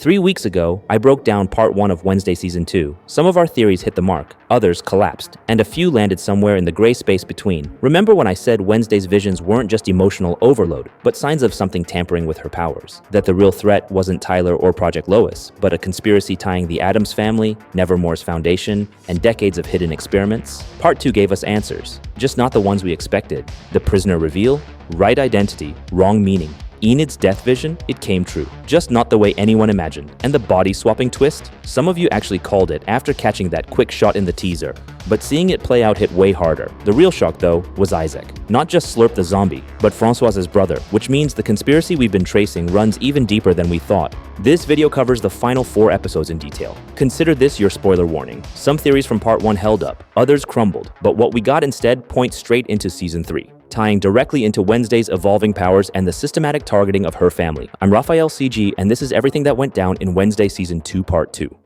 3 weeks ago, I broke down part 1 of Wednesday Season 2. Some of our theories hit the mark, others collapsed, and a few landed somewhere in the gray space between. Remember when I said Wednesday's visions weren't just emotional overload, but signs of something tampering with her powers? That the real threat wasn't Tyler or Project Lois, but a conspiracy tying the Addams family, Nevermore's foundation, and decades of hidden experiments? Part 2 gave us answers, just not the ones we expected. The prisoner reveal, right identity, wrong meaning. Enid's death vision, it came true, just not the way anyone imagined. And the body-swapping twist? Some of you actually called it after catching that quick shot in the teaser, but seeing it play out hit way harder. The real shock, though, was Isaac. Not just Slurp the zombie, but Francoise's brother, which means the conspiracy we've been tracing runs even deeper than we thought. This video covers the final 4 episodes in detail. Consider this your spoiler warning. Some theories from part 1 held up, others crumbled, but what we got instead points straight into Season 3. Tying directly into Wednesday's evolving powers and the systematic targeting of her family. I'm Raphael CG, and this is everything that went down in Wednesday Season 2 Part 2.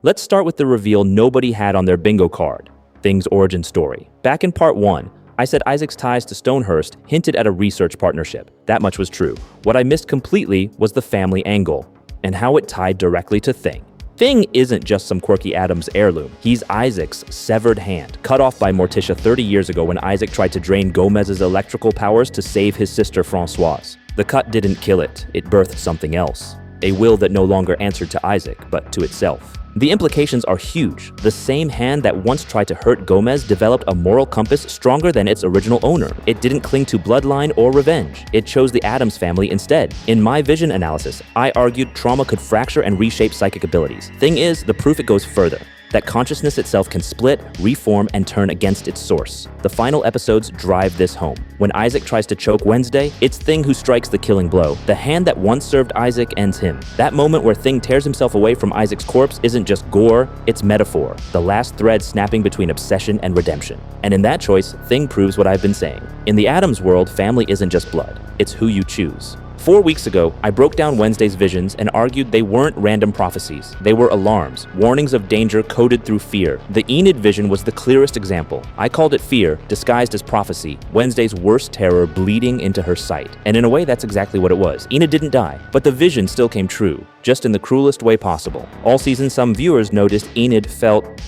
Let's start with the reveal nobody had on their bingo card, Thing's origin story. Back in Part 1, I said Isaac's ties to Stonehurst hinted at a research partnership. That much was true. What I missed completely was the family angle, and how it tied directly to Thing. Thing isn't just some quirky Addams heirloom. He's Isaac's severed hand, cut off by Morticia 30 years ago when Isaac tried to drain Gomez's electrical powers to save his sister Francoise. The cut didn't kill it, it birthed something else. A will that no longer answered to Isaac, but to itself. The implications are huge. The same hand that once tried to hurt Gomez developed a moral compass stronger than its original owner. It didn't cling to bloodline or revenge. It chose the Addams family instead. In my vision analysis, I argued trauma could fracture and reshape psychic abilities. Thing is, the proof it goes further. That consciousness itself can split, reform, and turn against its source. The final episodes drive this home. When Isaac tries to choke Wednesday, it's Thing who strikes the killing blow. The hand that once served Isaac ends him. That moment where Thing tears himself away from Isaac's corpse isn't just gore, it's metaphor. The last thread snapping between obsession and redemption. And in that choice, Thing proves what I've been saying. In the Addams world, family isn't just blood, it's who you choose. 4 weeks ago, I broke down Wednesday's visions and argued they weren't random prophecies. They were alarms, warnings of danger coded through fear. The Enid vision was the clearest example. I called it fear, disguised as prophecy, Wednesday's worst terror bleeding into her sight. And in a way, that's exactly what it was. Enid didn't die, but the vision still came true, just in the cruelest way possible. All season, some viewers noticed Enid felt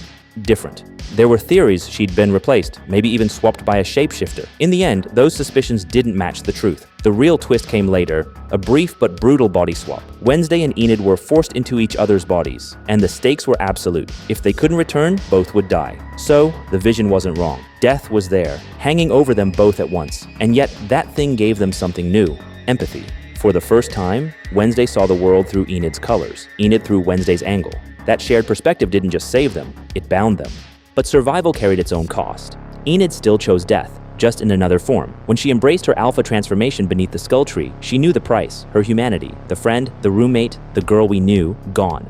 different. There were theories she'd been replaced, maybe even swapped by a shapeshifter. In the end, those suspicions didn't match the truth. The real twist came later, a brief but brutal body swap. Wednesday and Enid were forced into each other's bodies, and the stakes were absolute. If they couldn't return, both would die. So, the vision wasn't wrong. Death was there, hanging over them both at once. And yet, that thing gave them something new, empathy. For the first time, Wednesday saw the world through Enid's colors, Enid through Wednesday's angle. That shared perspective didn't just save them, it bound them. But survival carried its own cost. Enid still chose death, just in another form. When she embraced her alpha transformation beneath the skull tree, she knew the price, her humanity, the friend, the roommate, the girl we knew, gone.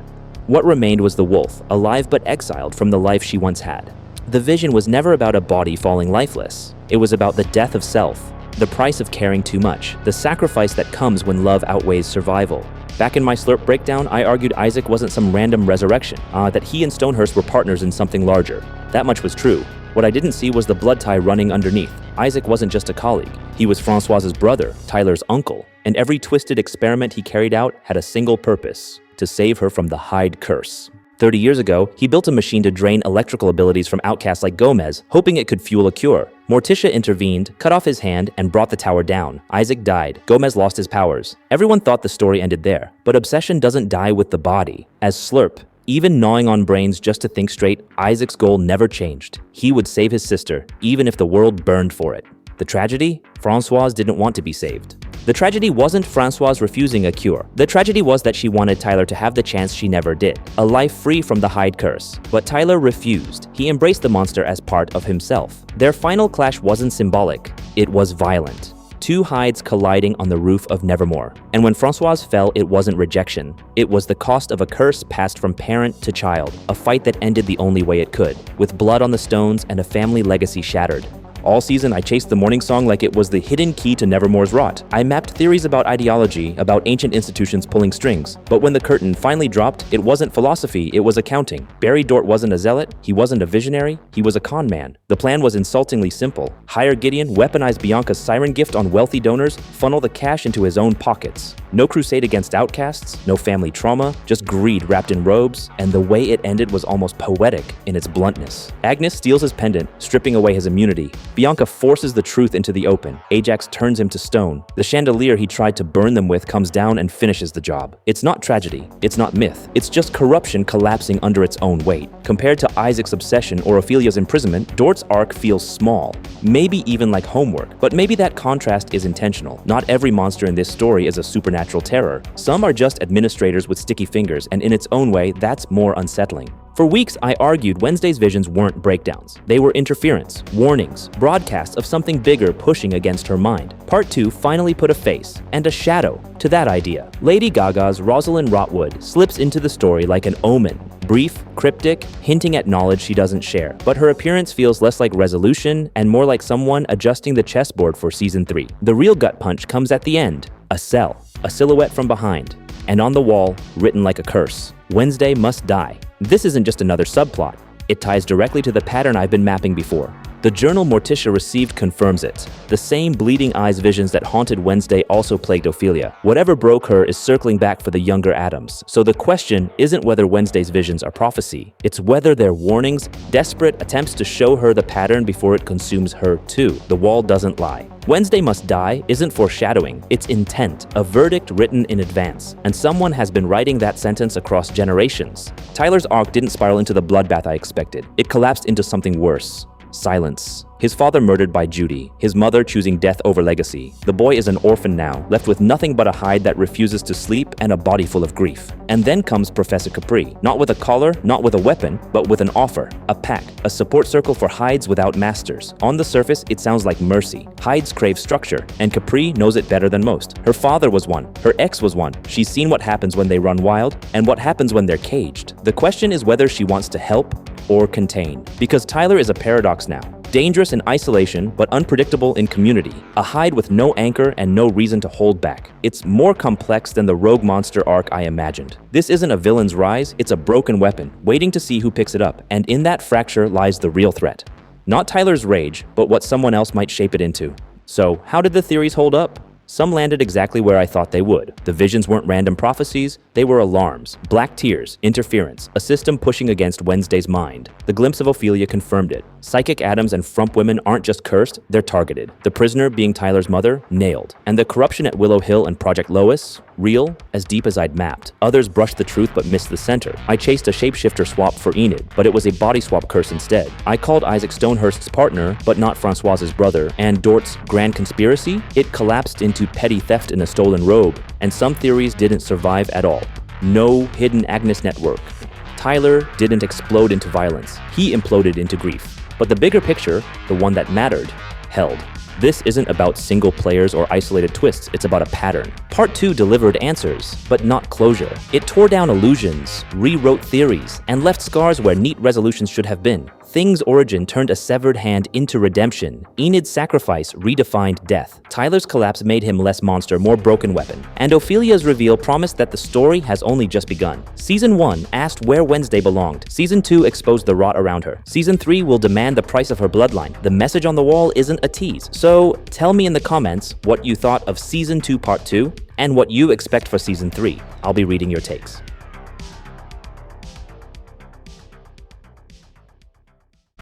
What remained was the wolf, alive but exiled from the life she once had. The vision was never about a body falling lifeless. It was about the death of self, the price of caring too much, the sacrifice that comes when love outweighs survival. Back in my Slurp breakdown, I argued Isaac wasn't some random resurrection, that he and Stonehurst were partners in something larger. That much was true. What I didn't see was the blood tie running underneath. Isaac wasn't just a colleague. He was Francoise's brother, Tyler's uncle, and every twisted experiment he carried out had a single purpose: to save her from the Hyde curse. 30 years ago, he built a machine to drain electrical abilities from outcasts like Gomez, hoping it could fuel a cure. Morticia intervened, cut off his hand, and brought the tower down. Isaac died. Gomez lost his powers. Everyone thought the story ended there. But obsession doesn't die with the body. As Slurp, even gnawing on brains just to think straight, Isaac's goal never changed. He would save his sister, even if the world burned for it. The tragedy? Francoise didn't want to be saved. The tragedy wasn't Francoise refusing a cure. The tragedy was that she wanted Tyler to have the chance she never did, a life free from the Hyde curse. But Tyler refused. He embraced the monster as part of himself. Their final clash wasn't symbolic, it was violent. 2 Hydes colliding on the roof of Nevermore. And when Francoise fell, it wasn't rejection. It was the cost of a curse passed from parent to child, a fight that ended the only way it could, with blood on the stones and a family legacy shattered. All season, I chased the morning song like it was the hidden key to Nevermore's rot. I mapped theories about ideology, about ancient institutions pulling strings. But when the curtain finally dropped, it wasn't philosophy, it was accounting. Barry Dort wasn't a zealot, he wasn't a visionary, he was a con man. The plan was insultingly simple. Hire Gideon, weaponize Bianca's siren gift on wealthy donors, funnel the cash into his own pockets. No crusade against outcasts, no family trauma, just greed wrapped in robes, and the way it ended was almost poetic in its bluntness. Agnes steals his pendant, stripping away his immunity. Bianca forces the truth into the open. Ajax turns him to stone. The chandelier he tried to burn them with comes down and finishes the job. It's not tragedy, it's not myth, it's just corruption collapsing under its own weight. Compared to Isaac's obsession or Ophelia's imprisonment, Dort's arc feels small, maybe even like homework, but maybe that contrast is intentional. Not every monster in this story is a supernatural terror. Some are just administrators with sticky fingers, and in its own way, that's more unsettling. For weeks, I argued Wednesday's visions weren't breakdowns. They were interference, warnings, broadcasts of something bigger pushing against her mind. Part 2 finally put a face and a shadow to that idea. Lady Gaga's Rosalind Rotwood slips into the story like an omen. Brief, cryptic, hinting at knowledge she doesn't share. But her appearance feels less like resolution and more like someone adjusting the chessboard for Season 3. The real gut punch comes at the end. A cell, a silhouette from behind, and on the wall, written like a curse, Wednesday must die. This isn't just another subplot. It ties directly to the pattern I've been mapping before. The journal Morticia received confirms it. The same bleeding eyes visions that haunted Wednesday also plagued Ophelia. Whatever broke her is circling back for the younger Adams. So the question isn't whether Wednesday's visions are prophecy. It's whether they're warnings, desperate attempts to show her the pattern before it consumes her too. The wall doesn't lie. Wednesday must die isn't foreshadowing, it's intent, a verdict written in advance. And someone has been writing that sentence across generations. Tyler's arc didn't spiral into the bloodbath I expected. It collapsed into something worse. Silence. His father murdered by Judy, his mother choosing death over legacy. The boy is an orphan now, left with nothing but a hide that refuses to sleep and a body full of grief. And then comes Professor Capri, not with a collar, not with a weapon, but with an offer, a pack, a support circle for hides without masters. On the surface, it sounds like mercy. Hides crave structure, and Capri knows it better than most. Her father was one, her ex was one. She's seen what happens when they run wild, and what happens when they're caged. The question is whether she wants to help or contain. Because Tyler is a paradox now. Dangerous in isolation, but unpredictable in community. A hide with no anchor and no reason to hold back. It's more complex than the rogue monster arc I imagined. This isn't a villain's rise, it's a broken weapon, waiting to see who picks it up. And in that fracture lies the real threat. Not Tyler's rage, but what someone else might shape it into. So, how did the theories hold up? Some landed exactly where I thought they would. The visions weren't random prophecies, they were alarms, black tears, interference, a system pushing against Wednesday's mind. The glimpse of Ophelia confirmed it. Psychic Adams and frump women aren't just cursed, they're targeted. The prisoner, being Tyler's mother, nailed. And the corruption at Willow Hill and Project Lois, real, as deep as I'd mapped. Others brushed the truth but missed the center. I chased a shapeshifter swap for Enid, but it was a body swap curse instead. I called Isaac Stonehurst's partner, but not Francoise's brother, and Dort's grand conspiracy? It collapsed into petty theft in a stolen robe, and some theories didn't survive at all. No hidden Agnes network. Tyler didn't explode into violence. He imploded into grief. But the bigger picture, the one that mattered, held. This isn't about single players or isolated twists, it's about a pattern. Part 2 delivered answers, but not closure. It tore down illusions, rewrote theories, and left scars where neat resolutions should have been. Thing's origin turned a severed hand into redemption. Enid's sacrifice redefined death. Tyler's collapse made him less monster, more broken weapon. And Ophelia's reveal promised that the story has only just begun. Season 1 asked where Wednesday belonged. Season 2 exposed the rot around her. Season 3 will demand the price of her bloodline. The message on the wall isn't a tease. So tell me in the comments what you thought of Season 2 Part 2 and what you expect for Season 3. I'll be reading your takes.